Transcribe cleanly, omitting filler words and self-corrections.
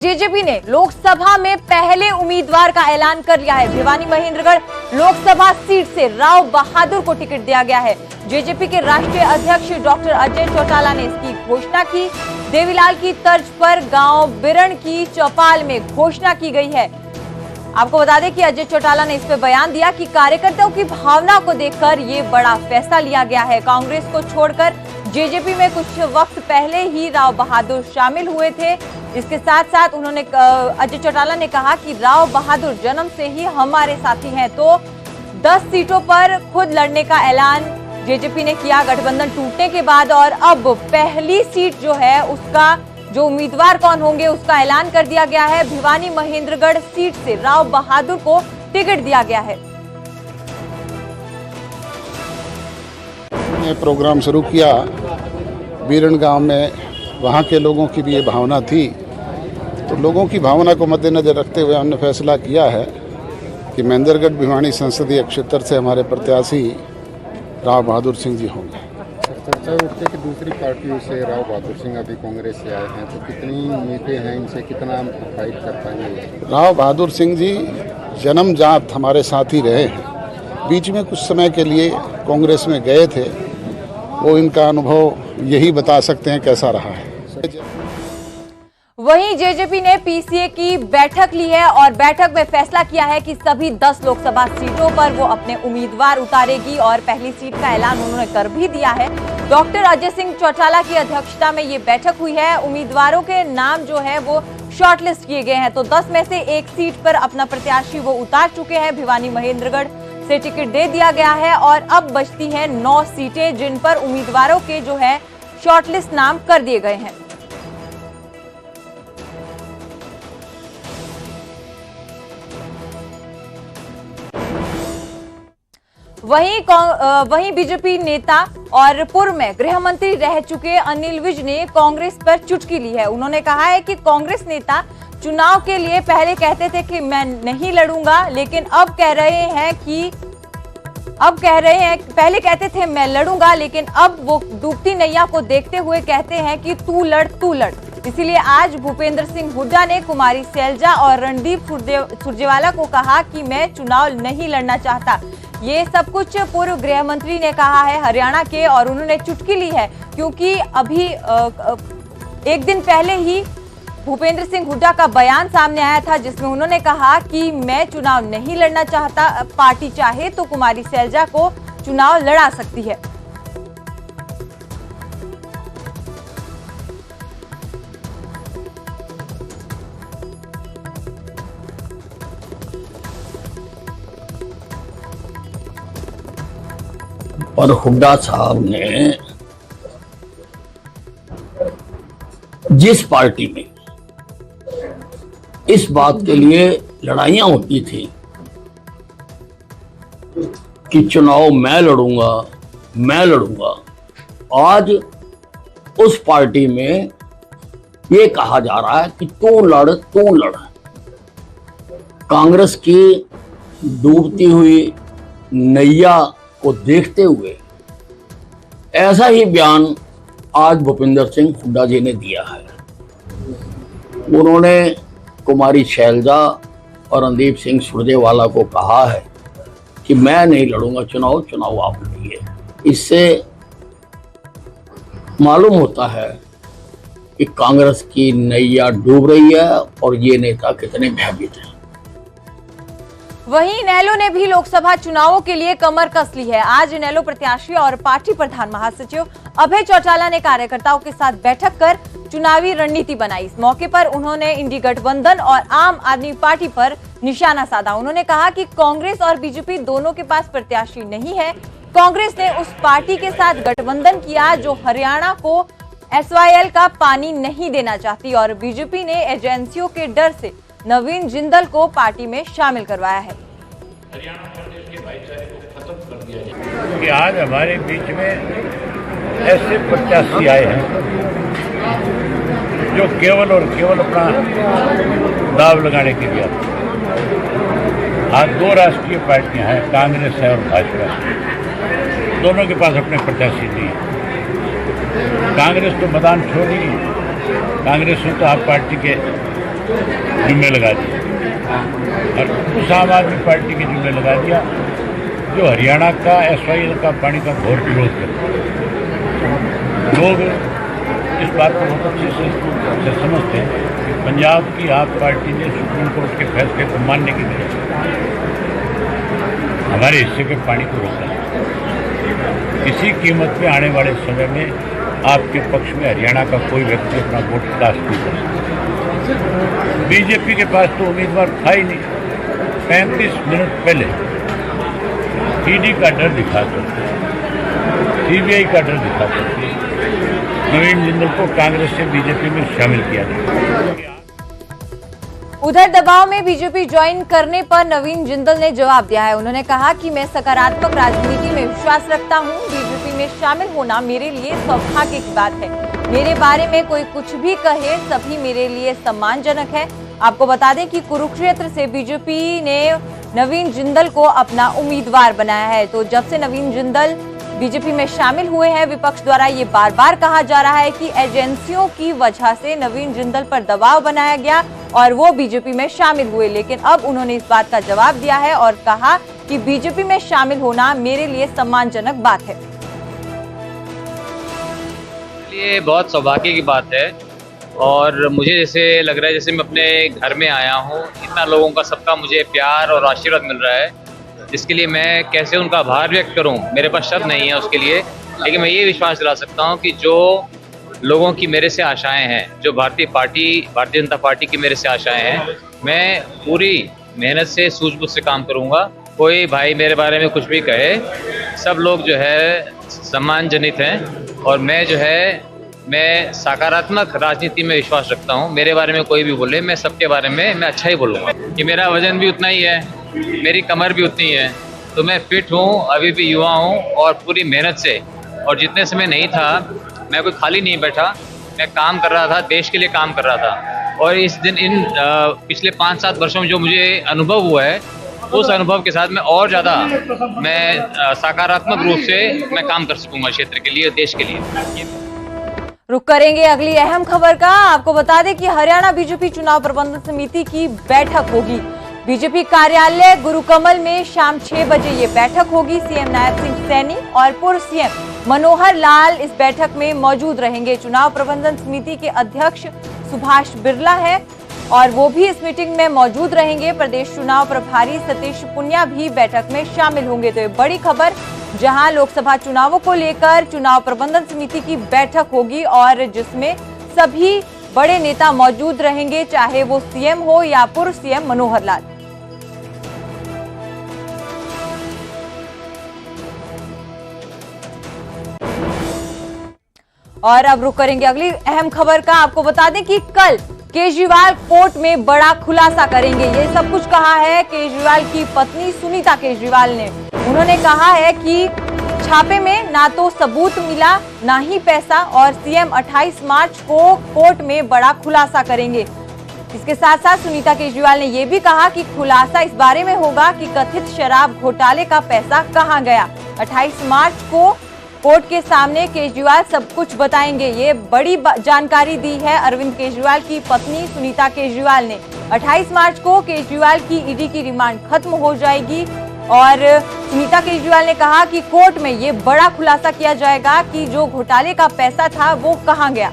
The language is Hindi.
जेजेपी ने लोकसभा में पहले उम्मीदवार का ऐलान कर लिया है। भिवानी महेंद्रगढ़ लोकसभा सीट से राव बहादुर को टिकट दिया गया है। जेजेपी के राष्ट्रीय अध्यक्ष डॉक्टर अजय चौटाला ने इसकी घोषणा की। देवीलाल की तर्ज पर गांव बिरण की चौपाल में घोषणा की गई है। आपको बता दें कि अजय चौटाला ने इस पर बयान दिया कि कार्यकर्ताओं की भावना को देखकर ये बड़ा फैसला लिया गया है। कांग्रेस को छोड़कर जेजेपी में कुछ वक्त पहले ही राव बहादुर शामिल हुए थे। इसके साथ साथ उन्होंने अजय चौटाला ने कहा कि राव बहादुर जन्म से ही हमारे साथी हैं। तो 10 सीटों पर खुद लड़ने का ऐलान जेजेपी ने किया गठबंधन टूटने के बाद, और अब पहली सीट जो है उसका जो उम्मीदवार कौन होंगे उसका ऐलान कर दिया गया है। भिवानी महेंद्रगढ़ सीट से राव बहादुर को टिकट दिया गया है। ने प्रोग्राम शुरू किया बीरण गांव में, वहां के लोगों की भी ये भावना थी, तो लोगों की भावना को मद्देनजर रखते हुए हमने फैसला किया है कि महेंद्रगढ़ भिवानी संसदीय क्षेत्र से हमारे प्रत्याशी राव बहादुर सिंह जी होंगे। चर्चा उठती है कि दूसरी पार्टियों से राव बहादुर सिंह अभी कांग्रेस से आए हैं, तो कितनी उम्मीदें हैं इनसे, कितना फाइट कर पाएंगे? राव बहादुर सिंह जी जन्मजात हमारे साथी रहे हैं। बीच में कुछ समय के लिए कांग्रेस में गए थे, वो इनका अनुभव यही बता सकते हैं कैसा रहा है। वहीं जेजेपी ने पीसीए की बैठक ली है और बैठक में फैसला किया है कि सभी 10 लोकसभा सीटों पर वो अपने उम्मीदवार उतारेगी और पहली सीट का ऐलान उन्होंने कर भी दिया है। डॉक्टर अजय सिंह चौटाला की अध्यक्षता में ये बैठक हुई है। उम्मीदवारों के नाम जो है वो शॉर्टलिस्ट किए गए हैं। तो 10 में से एक सीट पर अपना प्रत्याशी वो उतार चुके हैं। भिवानी महेंद्रगढ़ से टिकट दे दिया गया है और अब बचती हैं 9 सीटें जिन पर उम्मीदवारों के जो है शॉर्टलिस्ट नाम कर दिए गए हैं। वहीं बीजेपी नेता और पूर्व में गृह मंत्री रह चुके अनिल विज ने कांग्रेस पर चुटकी ली है। उन्होंने कहा है कि कांग्रेस नेता चुनाव के लिए पहले कहते थे कि मैं नहीं लड़ूंगा, लेकिन अब कह रहे हैं पहले कहते थे मैं लड़ूंगा, लेकिन अब वो डूबती नैया को देखते हुए कहते हैं कि तू लड़। इसीलिए आज भूपेंद्र सिंह हुड्डा ने कुमारी सैलजा और रणदीप सुरजेवाला को कहा कि मैं चुनाव नहीं लड़ना चाहता। ये सब कुछ पूर्व गृह मंत्री ने कहा है हरियाणा के, और उन्होंने चुटकी ली है क्योंकि अभी एक दिन पहले ही भूपेंद्र सिंह हुड्डा का बयान सामने आया था जिसमें उन्होंने कहा कि मैं चुनाव नहीं लड़ना चाहता, पार्टी चाहे तो कुमारी सैलजा को चुनाव लड़ा सकती है। और हुड्डा साहब ने जिस पार्टी में इस बात के लिए लड़ाइयां होती थी कि चुनाव मैं लड़ूंगा, आज उस पार्टी में ये कहा जा रहा है कि तू लड़। कांग्रेस की डूबती हुई नैया को देखते हुए ऐसा ही बयान आज भूपेंद्र सिंह हुड्डा जी ने दिया है। उन्होंने कुमारी शैलजा और रणदीप सिंह सुरजेवाला को कहा है कि मैं नहीं लड़ूंगा चुनाव आप लड़िए। इससे मालूम होता है कि कांग्रेस की नैया डूब रही है और ये नेता कितने भयभीत हैं। वहीं इनेलो ने भी लोकसभा चुनावों के लिए कमर कस ली है। आज इनेलो प्रत्याशी और पार्टी प्रधान महासचिव अभय चौटाला ने कार्यकर्ताओं के साथ बैठक कर चुनावी रणनीति बनाई। इस मौके पर उन्होंने इंडी गठबंधन और आम आदमी पार्टी पर निशाना साधा। उन्होंने कहा कि कांग्रेस और बीजेपी दोनों के पास प्रत्याशी नहीं है। कांग्रेस ने उस पार्टी के साथ गठबंधन किया जो हरियाणा को SYL का पानी नहीं देना चाहती, और बीजेपी ने एजेंसियों के डर से नवीन जिंदल को पार्टी में शामिल करवाया है। कि आज हमारे बीच में ऐसे प्रत्याशी आए हैं जो केवल और केवल अपना दाव लगाने के लिए आते हैं। आज 2 राष्ट्रीय पार्टियां हैं, कांग्रेस है और भाजपा, दोनों के पास अपने प्रत्याशी नहीं है। कांग्रेस तो मैदान छोड़ ही, कांग्रेस में तो आप पार्टी के जुम्मे लगा दिए और उस आम आदमी पार्टी के जुम्मे लगा दिया जो हरियाणा का SYL का पानी का घोर विरोध करते हैं। लोग इस बात को बहुत अच्छे से समझते हैं कि पंजाब की आप पार्टी ने सुप्रीम कोर्ट के फैसले को मानने की वजह से हमारे हिस्से के पानी को रोका है। किसी कीमत पे आने वाले समय में आपके पक्ष में हरियाणा का कोई व्यक्ति अपना वोट कास्ट नहीं कर सकता। बीजेपी के पास तो उम्मीदवार था ही नहीं। 35 मिनट पहले ईडी का डर दिखा करते, CBI का डर दिखा करते नवीन जिंदल को कांग्रेस से बीजेपी में शामिल किया गया। उधर दबाव में बीजेपी ज्वाइन करने पर नवीन जिंदल ने जवाब दिया है। उन्होंने कहा कि मैं सकारात्मक राजनीति में विश्वास रखता हूं। बीजेपी में शामिल होना मेरे लिए सौभाग्य की बात है। मेरे बारे में कोई कुछ भी कहे, सभी मेरे लिए सम्मानजनक है। आपको बता दें कि कुरुक्षेत्र से बीजेपी ने नवीन जिंदल को अपना उम्मीदवार बनाया है। तो जब से नवीन जिंदल बीजेपी में शामिल हुए हैं, विपक्ष द्वारा ये बार बार कहा जा रहा है कि एजेंसियों की वजह से नवीन जिंदल पर दबाव बनाया गया और वो बीजेपी में शामिल हुए। लेकिन अब उन्होंने इस बात का जवाब दिया है और कहा कि बीजेपी में शामिल होना मेरे लिए सम्मानजनक बात है। ये बहुत सौभाग्य की बात है और मुझे जैसे लग रहा है जैसे मैं अपने घर में आया हूँ। इतना लोगों का सबका मुझे प्यार और आशीर्वाद मिल रहा है, जिसके लिए मैं कैसे उनका आभार व्यक्त करूं, मेरे पास शब्द नहीं है उसके लिए। लेकिन मैं ये विश्वास दिला सकता हूं कि जो लोगों की मेरे से आशाएं हैं, जो भारतीय जनता पार्टी की मेरे से आशाएं हैं, मैं पूरी मेहनत से सूझबूझ से काम करूंगा। कोई भाई मेरे बारे में कुछ भी कहे, सब लोग जो है सम्मानजनित हैं और मैं सकारात्मक राजनीति में विश्वास रखता हूं। मेरे बारे में कोई भी बोले, मैं सबके बारे में मैं अच्छा ही बोलूँगा कि मेरा वजन भी उतना ही है, मेरी कमर भी उतनी है, तो मैं फिट हूँ, अभी भी युवा हूँ और पूरी मेहनत से। और जितने समय नहीं था मैं कोई खाली नहीं बैठा, मैं काम कर रहा था, देश के लिए काम कर रहा था। और इन पिछले 5-7 वर्षों में जो मुझे अनुभव हुआ है, उस अनुभव के साथ में और ज़्यादा मैं सकारात्मक रूप से मैं काम कर सकूँगा क्षेत्र के लिए, देश के लिए। रुक करेंगे अगली अहम खबर का। आपको बता दें कि हरियाणा बीजेपी चुनाव प्रबंधन समिति की बैठक होगी। बीजेपी कार्यालय गुरुकमल में शाम 6 बजे ये बैठक होगी। सीएम नायब सिंह सैनी और पूर्व सीएम मनोहर लाल इस बैठक में मौजूद रहेंगे। चुनाव प्रबंधन समिति के अध्यक्ष सुभाष बिरला है और वो भी इस मीटिंग में मौजूद रहेंगे। प्रदेश चुनाव प्रभारी सतीश पुनिया भी बैठक में शामिल होंगे। तो ये बड़ी खबर, जहां लोकसभा चुनावों को लेकर चुनाव प्रबंधन समिति की बैठक होगी और जिसमें सभी बड़े नेता मौजूद रहेंगे, चाहे वो सीएम हो या पूर्व सीएम मनोहर लाल। और अब रुक करेंगे अगली अहम खबर का। आपको बता दें कि कल केजरीवाल कोर्ट में बड़ा खुलासा करेंगे। ये सब कुछ कहा है केजरीवाल की पत्नी सुनीता केजरीवाल ने। उन्होंने कहा है कि छापे में ना तो सबूत मिला, ना ही पैसा, और सीएम 28 मार्च को कोर्ट में बड़ा खुलासा करेंगे। इसके साथ साथ सुनीता केजरीवाल ने यह भी कहा कि खुलासा इस बारे में होगा कि कथित शराब घोटाले का पैसा कहां गया। 28 मार्च को कोर्ट के सामने केजरीवाल सब कुछ बताएंगे। ये बड़ी जानकारी दी है अरविंद केजरीवाल की पत्नी सुनीता केजरीवाल ने। 28 मार्च को केजरीवाल की ईडी की रिमांड खत्म हो जाएगी और सुनीता केजरीवाल ने कहा कि कोर्ट में ये बड़ा खुलासा किया जाएगा कि जो घोटाले का पैसा था वो कहां गया।